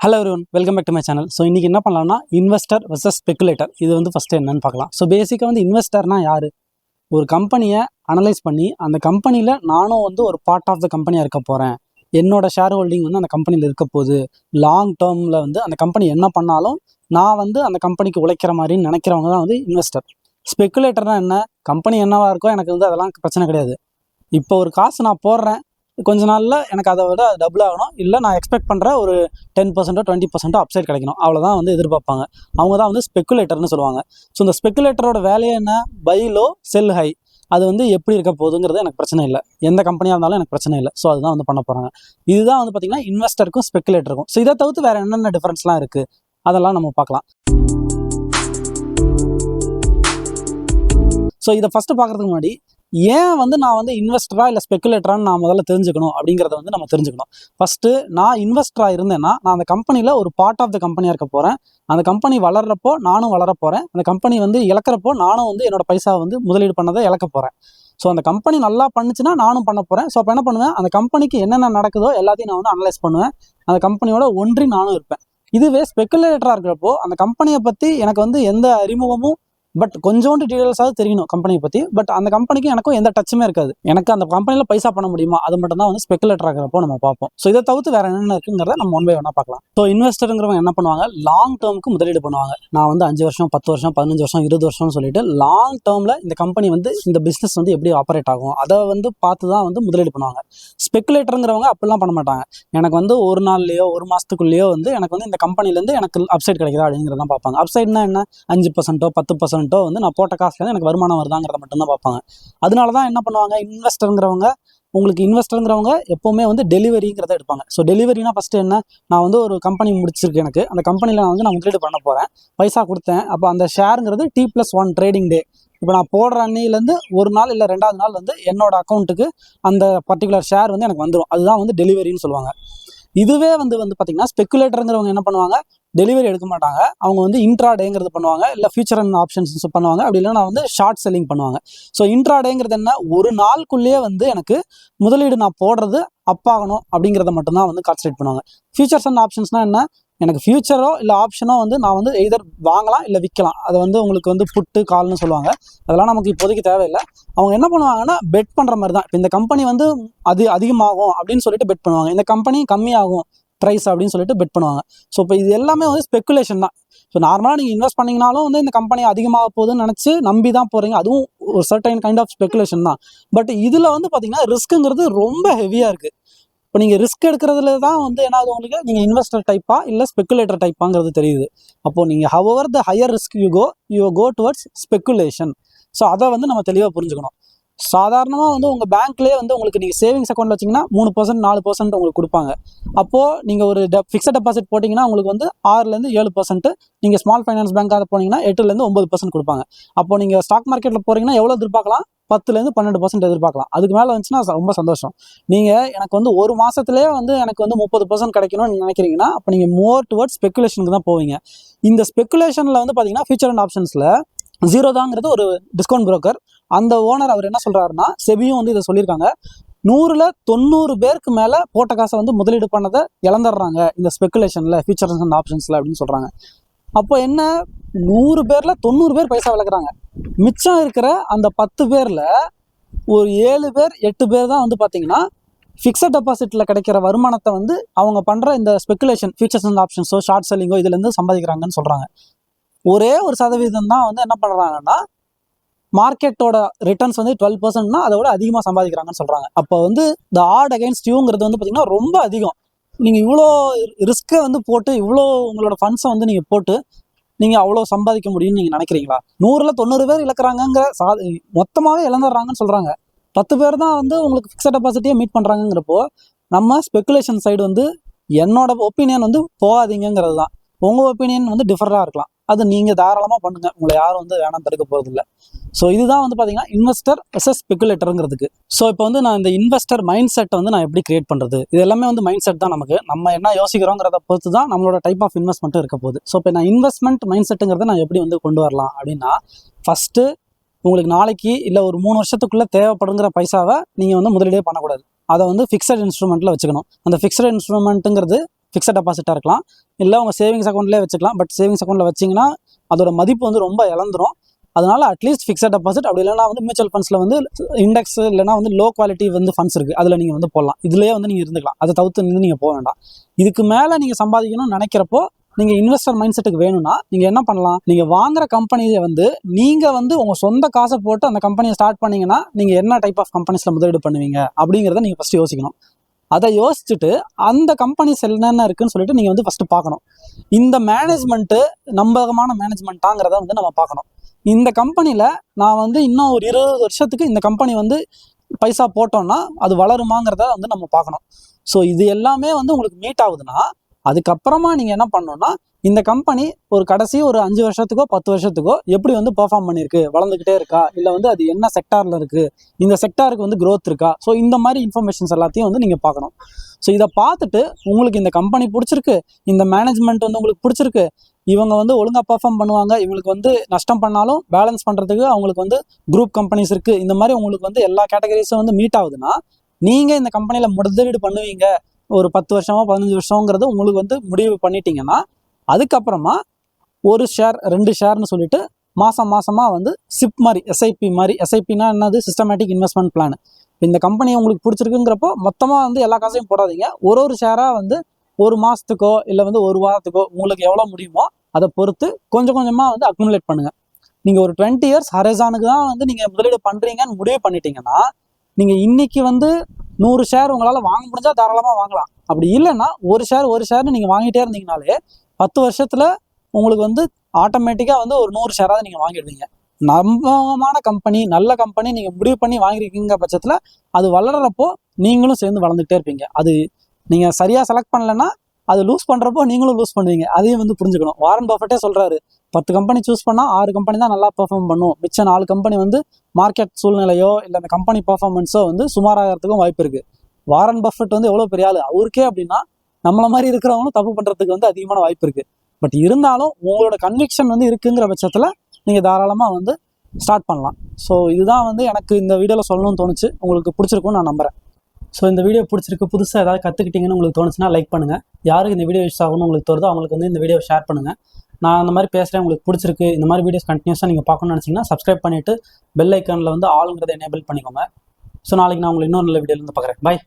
Hello everyone, welcome back to my channel. So இன்றைக்கி என்ன பண்ணலாம்னா இன்வெஸ்டர் வர்சஸ் ஸ்பெக்குலேட்டர். இது வந்து ஃபஸ்ட்டு என்னன்னு பார்க்கலாம். ஸோ பேசிக்காக வந்து இன்வெஸ்டர்னா யார்? ஒரு கம்பெனியை அனலைஸ் பண்ணி அந்த கம்பெனியில் நானும் வந்து ஒரு பார்ட் ஆஃப் த கம்பெனியாக இருக்க போகிறேன், என்னோட ஷேர் ஹோல்டிங் வந்து அந்த கம்பெனியில் இருக்க போகுது, லாங் டேர்மில் வந்து அந்த கம்பெனி என்ன பண்ணாலும் நான் வந்து அந்த கம்பெனிக்கு உழைக்கிற மாதிரின்னு நினைக்கிறவங்க தான் வந்து இன்வெஸ்டர். ஸ்பெக்குலேட்டர்னால் என்ன? கம்பெனி என்னவாக இருக்கோ எனக்கு வந்து அதெல்லாம் பிரச்சனை கிடையாது. இப்போ ஒரு காசு நான் போடுறேன், கொஞ்ச நாளில் எனக்கு அதை விட டபுள் ஆகணும், இல்லை நான் எக்ஸ்பெக்ட் பண்ணுற ஒரு 10% 20% அப்சைட் கிடைக்கணும், அவ்வளோதான் வந்து எதிர்பார்ப்பாங்க. அவங்க தான் வந்து ஸ்பெக்குலேட்டர்னு சொல்லுவாங்க. ஸோ இந்த ஸ்பெக்குலேட்டரோட வேலையே என்ன? Buy low sell high. அது வந்து எப்படி இருக்க போகுதுங்கிறது எனக்கு பிரச்சனை இல்லை, எந்த கம்பெனியாக இருந்தாலும் எனக்கு பிரச்சனை இல்லை. ஸோ அதுதான் வந்து பண்ண போகிறாங்க. இதுதான் வந்து பார்த்திங்கன்னா இன்வெஸ்டருக்கும் ஸ்பெக்குலேட்டருக்கும். ஸோ இதை தவிர்த்து வேறு என்னென்ன டிஃப்ரென்ஸ்லாம் இருக்குது அதெல்லாம் நம்ம பார்க்கலாம். ஸோ இதை ஃபஸ்ட்டு பார்க்குறதுக்கு முன்னாடி ஏன் வந்து நான் வந்து இன்வெஸ்டராக இல்லை ஸ்பெக்குலேட்டரான்னு நான் முதல்ல தெரிஞ்சுக்கணும் அப்படிங்கிறத வந்து நம்ம தெரிஞ்சுக்கணும். ஃபஸ்ட்டு நான் இன்வெஸ்டராக இருந்தேன்னா நான் அந்த கம்பெனியில் ஒரு பார்ட் ஆஃப் த கம்பெனியாக இருக்க போகிறேன். அந்த கம்பெனி வளர்கிறப்போ நானும் வளர போகிறேன், அந்த கம்பெனி வந்து இழக்கிறப்போ நானும் வந்து என்னோடய பைசா வந்து முதலீடு பண்ணதை இழக்க போகிறேன். ஸோ அந்த கம்பெனி நல்லா பண்ணுச்சுன்னா நானும் பண்ண போகிறேன். ஸோ அப்போ என்ன பண்ணுவேன், அந்த கம்பெனிக்கு என்னென்ன நடக்குதோ எல்லாத்தையும் நான் வந்து அனலைஸ் பண்ணுவேன், அந்த கம்பெனியோட ஒன்றி நானும் இருப்பேன். இதுவே ஸ்பெக்குலேட்டராக இருக்கிறப்போ அந்த கம்பெனியை பற்றி எனக்கு வந்து எந்த அறிமுகமும், பட் கொஞ்சோண்டு டீடைல்ஸாவது தெரியணும் கம்பெனியை பற்றி, பட் அந்த கம்பெனிக்கும் எனக்கும் எந்த டச்சுமே இருக்காது. எனக்கு அந்த கம்பெனியில் பைசா பண்ண முடியுமா, அது மட்டும் தான் வந்து ஸ்பெக்குலேட்டர் ஆகிறப்போ நம்ம பார்ப்போம். ஸோ இதை தவிர்த்து வேறு என்னென்ன இருக்குங்கிறத நம்ம ஒன் பை ஒன்னாக பார்க்கலாம். ஸோ இன்வெஸ்டருங்கிறவங்க என்ன பண்ணுவாங்க, லாங் டேர்முக்கு முதலீடு பண்ணுவாங்க. நான் வந்து 5 வருஷம் 10 வருஷம் 15 வருஷம் 20 வருஷம்னு சொல்லிட்டு லாங் டேர்மில் இந்த கம்பெனி வந்து இந்த பிஸ்னஸ் வந்து எப்படி ஆப்ரேட் ஆகும் அதை வந்து பார்த்து தான் வந்து முதலீடு பண்ணுவாங்க. ஸ்பெக்குலேட்டருங்கிறவங்க அப்படிலாம் பண்ண மாட்டாங்க. எனக்கு வந்து ஒரு நாள்லையோ ஒரு மாதத்துக்குள்ளேயோ வந்து எனக்கு வந்து இந்த கம்பெனிலேருந்து எனக்கு அப்சைட் கிடைக்குதா அப்படிங்கிறதான் பார்ப்பாங்க. அப்சைட்னா என்ன? 5% 10% வந்து நான் போட்ட காசுல எனக்கு வருமானம் வருதாங்கிறத மட்டும்தான் பார்ப்பாங்க. அதனால தான் என்ன பண்ணுவாங்க, இன்வெஸ்டருங்கிறவங்க எப்போவுமே வந்து டெலிவரிங்கிறத எடுப்பாங்க. ஸோ டெலிவரினா ஃபஸ்ட்டு என்ன, நான் வந்து ஒரு கம்பெனி முடிச்சிருக்கு, எனக்கு அந்த கம்பெனியில் வந்து நான் முதலீடு பண்ண போகிறேன், பைசா கொடுத்தேன், அப்போ அந்த ஷேருங்கிறது T+1 ட்ரேடிங் டே. இப்போ நான் போடுற அன்னையிலேருந்து ஒரு நாள் இல்லை 2வது நாள் வந்து என்னோட அக்கௌண்ட்டுக்கு அந்த பர்டிகுலர் ஷேர் வந்து எனக்கு வந்துடும். அதுதான் வந்து டெலிவரின்னு சொல்லுவாங்க. இதுவே வந்து பார்த்திங்கன்னா ஸ்பெக்குலேட்டருங்கிறவங்க என்ன பண்ணுவாங்க, டெலிவரி எடுக்க மாட்டாங்க. அவங்க வந்து இன்ட்ராடேங்கிறது பண்ணுவாங்க, இல்லை ஃபியூச்சர் அண்ட் ஆப்ஷன்ஸ் பண்ணுவாங்க, அப்படி இல்லைன்னா வந்து ஷார்ட் செல்லிங் பண்ணுவாங்க. ஸோ இன்ட்ராடேங்கிறது என்ன, ஒரு நாளுக்குள்ளேயே வந்து எனக்கு முதலீடு நான் போடுறது அப்பாகணும் அப்படிங்கிறத மட்டும்தான் வந்து கான்சன்ட்ரேட் பண்ணுவாங்க. ஃபியூச்சர்ஸ் அண்ட் ஆப்ஷன்ஸ்னால் என்ன, எனக்கு ஃபியூச்சரோ இல்லை ஆப்ஷனோ வந்து நான் வந்து எய்தர் வாங்கலாம் இல்லை விற்கலாம். அதை வந்து உங்களுக்கு வந்து புட்டு கால்னு சொல்லுவாங்க. அதெல்லாம் நமக்கு இப்போதைக்கு தேவையில்லை. அவங்க என்ன பண்ணுவாங்கன்னா பெட் பண்ணுற மாதிரி தான். இப்போ இந்த கம்பெனி வந்து அது அதிகமாகும் அப்படின்னு சொல்லிட்டு பெட் பண்ணுவாங்க, இந்த கம்பெனி கம்மியாகும் ப்ரைஸ் அப்படின்னு சொல்லிட்டு பெட் பண்ணுவாங்க. ஸோ இப்போ இது எல்லாமே வந்து ஸ்பெக்குலேஷன் தான். ஸோ நார்மலாக நீங்கள் இன்வெஸ்ட் பண்ணிங்கனாலும் வந்து இந்த கம்பெனி அதிகமாக போகுதுன்னு நினச்சி நம்பி தான் போகிறீங்க, அதுவும் ஒரு சர்டைன் கைண்ட் ஆஃப் ஸ்பெக்குலேஷன் தான். பட் இதில் வந்து பார்த்தீங்கன்னா ரிஸ்க்குங்கிறது ரொம்ப ஹெவியாக இருக்குது. இப்போ நீங்கள் ரிஸ்க் எடுக்கிறதுல தான் வந்து ஏன்னாவது உங்களுக்கு நீங்கள் இன்வெஸ்டர் டைப்பா இல்லை ஸ்பெக்குலேட்டர் டைப்பாங்கிறது தெரியுது. அப்போது நீங்கள் however the higher risk you go towards speculation. So அதை வந்து நம்ம தெளிவாக புரிஞ்சுக்கணும். சாதாரணமாக வந்து உங்கள் பேங்க்லேயே வந்து உங்களுக்கு நீங்கள் சேவிங்ஸ் அக்கௌண்ட் வச்சிங்கன்னா 3% 4% உங்களுக்கு கொடுப்பாங்க. அப்போது நீங்கள் ஒரு ஃபிக்ஸட் டெபாசிட் போட்டிங்கன்னா உங்களுக்கு வந்து 6லேருந்து 7%, நீங்கள் ஸ்மால் ஃபைனான்ஸ் பேங்காக போனீங்கன்னா 8லேருந்து 9% கொடுப்பாங்க. அப்போது நீங்கள் ஸ்டாக் மார்க்கெட்டில் போகிறீங்கன்னா எவ்வளோ எதிர்பார்க்கலாம், 10லேருந்து 12% எதிர்பார்க்கலாம். அதுக்கு மேலே வந்துச்சுன்னா ரொம்ப சந்தோஷம். நீங்கள் எனக்கு வந்து ஒரு மாதத்துலேயே வந்து எனக்கு வந்து 30% கிடைக்கணும்னு நினைக்கிறீங்கன்னா அப்போ நீங்கள் மோர் டுவர்ட்ஸ் ஸ்பெக்குலேஷனுக்கு தான் போவீங்க. இந்த ஸ்பெக்குலேஷனில் வந்து பார்த்தீங்கன்னா ஃபியூச்சர் அண்ட் ஆப்ஷன்ஸில் ஜீரோதாங்கிறது ஒரு டிஸ்கவுண்ட் புரோக்கர். அந்த ஓனர் அவர் என்ன சொல்கிறாருன்னா, செபியும் வந்து இதை சொல்லியிருக்காங்க, 100ல் 90 பேருக்கு மேலே போட்ட காசை வந்து முதலீடு பண்ணதை இழந்துடுறாங்க இந்த ஸ்பெக்குலேஷனில் ஃபியூச்சர்ஸ் அண்ட் ஆப்ஷன்ஸில் அப்படின்னு சொல்கிறாங்க. அப்போ என்ன, 100 பேரில் 90 பேர் பைசா விளக்குறாங்க. மிச்சம் இருக்கிற அந்த 10 பேரில் ஒரு 7 பேர் 8 பேர் தான் வந்து பார்த்திங்கன்னா ஃபிக்ஸட் டெபாசிட்டில் கிடைக்கிற வருமானத்தை வந்து அவங்க பண்ணுற இந்த ஸ்பெக்குலேஷன் ஃபியூச்சர்ஸ் அண்ட் ஆப்ஷன்ஸோ ஷார்ட் செல்லிங்கோ இதுலேருந்து சம்பாதிக்கிறாங்கன்னு சொல்கிறாங்க. ஒரே ஒரு சதவீதம் தான் வந்து என்ன பண்ணுறாங்கன்னா மார்க்கெட்டோட ரிட்டர்ன்ஸ் வந்து 12%னா அதை விட அதிகமாக சம்பாதிக்கிறாங்கன்னு சொல்கிறாங்க. அப்போ வந்து த ஆட் அகைன்ஸ்ட் யூங்கிறது வந்து பார்த்திங்கன்னா ரொம்ப அதிகம். நீங்கள் இவ்வளோ ரிஸ்க்கை வந்து போட்டு இவ்வளோ உங்களோட ஃபண்ட்ஸை வந்து நீங்கள் போட்டு நீங்கள் அவ்வளோ சம்பாதிக்க முடியும்னு நீங்கள் நினைக்கிறீங்களா? 100ல் 90 பேர் இழக்கிறாங்கிற மொத்தமாகவே இழந்துடுறாங்கன்னு சொல்கிறாங்க. 10 பேர் தான் வந்து உங்களுக்கு ஃபிக்ஸட் டெபாசிட்டியே மீட் பண்ணுறாங்கிறப்போ நம்ம ஸ்பெக்குலேஷன் சைடு வந்து என்னோட ஒப்பீனியன் வந்து போகாதீங்கிறது தான். உங்கள் ஒப்பீனியன் வந்து டிஃபராக இருக்கலாம், அது நீங்கள் தாராளமாக பண்ணுங்கள், உங்களை யாரும் வந்து வேணாம் தடுக்க போகிறதில்ல. ஸோ இதுதான் வந்து பார்த்தீங்கன்னா இன்வெஸ்டர் வெர்சஸ் ஸ்பெக்குலேட்டருங்கிறதுக்கு. ஸோ இப்போ வந்து நான் இந்த இன்வெஸ்டர் மைண்ட் செட்டை வந்து நான் எப்படி கிரியேட் பண்ணுறது, இது எல்லாமே வந்து மைண்ட் செட் தான். நம்ம என்ன யோசிக்கிறோங்கிறத பொறுத்து தான் நம்மளோட டைப் ஆஃப் இன்வெஸ்ட்மெண்ட்டும் இருக்க போகுது. ஸோ இப்போ நான் இன்வெஸ்ட்மெண்ட் மைண்ட் செட்டுங்கிறத நான் எப்படி வந்து கொண்டு வரலாம் அப்படின்னா, ஃபஸ்ட்டு உங்களுக்கு நாளைக்கு இல்லை ஒரு 3 வருஷத்துக்குள்ளே தேவைப்படுங்கிற பைசாவை நீங்கள் வந்து முதலீடே பண்ணக்கூடாது. அதை வந்து ஃபிக்ஸட் இன்ஸ்ட்ருமெண்ட்டில் வச்சுக்கணும். அந்த ஃபிக்ஸட் இன்ஸ்ட்ருமெண்ட்டுங்கிறது ஃபிக்ஸட் டெபாசிட்டாக இருக்கலாம், இல்லை உங்கள் சேவிங்ஸ் அக்கௌண்ட்லேயே வச்சுக்கலாம். பட் சேவிங்ஸ் அக்கௌண்ட்டில் வச்சிங்கன்னா அதோட மதிப்பு வந்து ரொம்ப இழந்துரும். அதனால அட்லீஸ்ட் ஃபிக்ஸட் டெபாசிட், அப்படி இல்லைனா வந்து மியூச்சுவல் ஃபண்ட்ஸில் வந்து இண்டெக்ஸ் இல்லைனா வந்து லோ குவாலிட்டி வந்து ஃபண்ட்ஸ் இருக்குது, அதில் நீங்கள் வந்து போடலாம். இதுலேயே வந்து நீங்கள் இருந்துக்கலாம், அதை தவிர்த்து நீங்கள் போக வேண்டாம். இதுக்கு மேலே நீங்கள் சம்பாதிக்கணும்னு நினைக்கிறப்போ நீங்கள் இன்வெஸ்டர் மைண்ட் செட்டுக்கு வேணும்னா நீங்கள் என்ன பண்ணலாம், நீங்கள் வாங்குற கம்பெனியை வந்து நீங்கள் வந்து உங்கள் சொந்த காசை போட்டு அந்த கம்பெனியை ஸ்டார்ட் பண்ணிங்கன்னா நீங்கள் என்ன டைப் ஆஃப் கம்பெனிஸில் முதலீடு பண்ணுவீங்க அப்படிங்கிறத நீங்கள் ஃபஸ்ட்டு யோசிக்கணும். அதை யோசிச்சுட்டு அந்த கம்பெனிஸ் என்னென்ன இருக்குன்னு சொல்லிட்டு நீங்கள் வந்து ஃபஸ்ட்டு பார்க்கணும். இந்த மேனேஜ்மெண்ட்டு நம்பகமான மேனேஜ்மெண்ட்டாங்கிறத வந்து நம்ம பார்க்கணும். இந்த கம்பெனியில் நான் வந்து இன்னும் ஒரு 20 வருஷத்துக்கு இந்த கம்பெனி வந்து பைசா போட்டோம்னா அது வளருமாங்கிறத வந்து நம்ம பார்க்கணும். ஸோ இது எல்லாமே வந்து உங்களுக்கு மீட் ஆகுதுன்னா அதுக்கப்புறமா நீங்கள் என்ன பண்ணணும்னா இந்த கம்பெனி ஒரு கடைசி ஒரு 5 வருஷத்துக்கோ 10 வருஷத்துக்கோ எப்படி வந்து பெர்ஃபார்ம் பண்ணியிருக்கு, வளர்ந்துக்கிட்டே இருக்கா, இல்லை வந்து அது என்ன செக்டாரில் இருக்குது, இந்த செக்டாருக்கு வந்து க்ரோத் இருக்கா, ஸோ இந்த மாதிரி இன்ஃபர்மேஷன்ஸ் எல்லாத்தையும் வந்து நீங்கள் பார்க்கணும். ஸோ இதை பார்த்துட்டு உங்களுக்கு இந்த கம்பெனி பிடிச்சிருக்கு, இந்த மேனேஜ்மெண்ட் வந்து உங்களுக்கு பிடிச்சிருக்கு, இவங்க வந்து ஒழுங்காக பெர்ஃபார்ம் பண்ணுவாங்க, இவங்களுக்கு வந்து நஷ்டம் பண்ணாலும் பேலன்ஸ் பண்ணுறதுக்கு அவங்களுக்கு வந்து குரூப் கம்பெனிஸ் இருக்குது, இந்த மாதிரி உங்களுக்கு வந்து எல்லா கேட்டகரிஸும் வந்து மீட் ஆகுதுன்னா நீங்கள் இந்த கம்பெனியில் முதலீடு பண்ணுவீங்க. ஒரு 10 வருஷமோ 15 வருஷங்கிறது உங்களுக்கு வந்து முடிவு பண்ணிட்டீங்கன்னா அதுக்கப்புறமா ஒரு ஷேர் 2 ஷேர்னு சொல்லிட்டு மாதமாக வந்து சிப் மாதிரி எஸ்ஐபி மாதிரி, எஸ்ஐபினா என்னது, சிஸ்டமேட்டிக் இன்வெஸ்ட்மெண்ட் பிளான். இந்த கம்பெனி உங்களுக்கு பிடிச்சிருக்குங்கிறப்போ மொத்தமாக வந்து எல்லா காசையும் போடாதீங்க, ஒரு ஷேராக வந்து ஒரு மாதத்துக்கோ இல்லை வந்து ஒரு வாரத்துக்கோ உங்களுக்கு எவ்வளோ முடியுமோ அதை பொறுத்து கொஞ்சம் கொஞ்சமாக வந்து அக்குமுலேட் பண்ணுங்கள். நீங்கள் ஒரு 20 இயர்ஸ் ஹரைசானுக்கு தான் வந்து நீங்கள் முதலீடு பண்ணுறீங்கன்னு முடிவு பண்ணிட்டீங்கன்னா நீங்கள் இன்னைக்கு வந்து 100 ஷேர் உங்களால் வாங்க முடிஞ்சால் தாராளமாக வாங்கலாம். அப்படி இல்லைன்னா ஒரு ஷேர்னு நீங்கள் வாங்கிட்டே இருந்தீங்கனாலே 10 வருஷத்தில் உங்களுக்கு வந்து ஆட்டோமேட்டிக்காக வந்து ஒரு 100 ஷேராவது நீங்கள் வாங்கிடுவீங்க. நம்பகமான கம்பெனி, நல்ல கம்பெனி நீங்கள் முடிவு பண்ணி வாங்கியிருக்கீங்க பட்சத்தில் அது வளர்கிறப்போ நீங்களும் சேர்ந்து வளர்ந்துகிட்டே இருப்பீங்க. அது நீங்கள் சரியாக செலக்ட் பண்ணலைன்னா அது லூஸ் பண்ணுறப்போ நீங்களும் லூஸ் பண்ணுவீங்க. அதையும் வந்து புரிஞ்சுக்கணும். வாரன் பஃபெட்டே சொல்கிறாரு, 10 கம்பெனி சூஸ் பண்ணால் 6 கம்பெனி தான் நல்லா பெர்ஃபார்ம் பண்ணும், மிச்சம் 4 கம்பெனி வந்து மார்க்கெட் சூழ்நிலையோ இல்லை அந்த கம்பெனி பர்ஃபார்மன்ஸோ வந்து சுமாராகிறதுக்கும் வாய்ப்பு இருக்குது. வாரன் பஃபெட் வந்து எவ்வளோ பெரிய ஆள், அவருக்கே அப்படின்னா நம்மள மாதிரி இருக்கிறவங்களும் தப்பு பண்ணுறதுக்கு வந்து அதிகமான வாய்ப்பு இருக்குது. பட் இருந்தாலும் உங்களோட கன்விக்ஷன் வந்து இருக்குங்கிற பட்சத்தில் நீங்கள் தாராளமாக வந்து ஸ்டார்ட் பண்ணலாம். ஸோ இதுதான் வந்து எனக்கு இந்த வீடியோவில் சொல்லணும்னு தோணுச்சு. உங்களுக்கு பிடிச்சிருக்கும்னு நான் நம்புகிறேன். ஸோ இந்த வீடியோ பிடிச்சிருக்கு, புதுசாக ஏதாவது கற்றுக்கிட்டீங்கன்னு உங்களுக்கு தோணுச்சுன்னா லைக் பண்ணுங்கள். யாருக்கு இந்த வீடியோ யூஸ் ஆகணும்னு உங்களுக்கு தோணுதோ அவங்களுக்கு வந்து இந்த வீடியோ ஷேர் பண்ணுங்கள். நான் அந்த மாதிரி பேசுகிறேன், உங்களுக்கு பிடிச்சிருக்கு, இந்த மாதிரி வீடியோஸ் கண்டினியூஸாக நீங்கள் பார்க்கணும்னு நினச்சிங்கன்னா சப்ஸ்கிரைப் பண்ணிவிட்டு பெல் ஐக்கானில் வந்து ஆளுங்கிறத எனேபிள் பண்ணிக்கோங்க. ஸோ நாளைக்கு நான் உங்களுக்கு இன்னொரு நல்ல வீடியோவில் வந்து பார்க்குறேன். பை.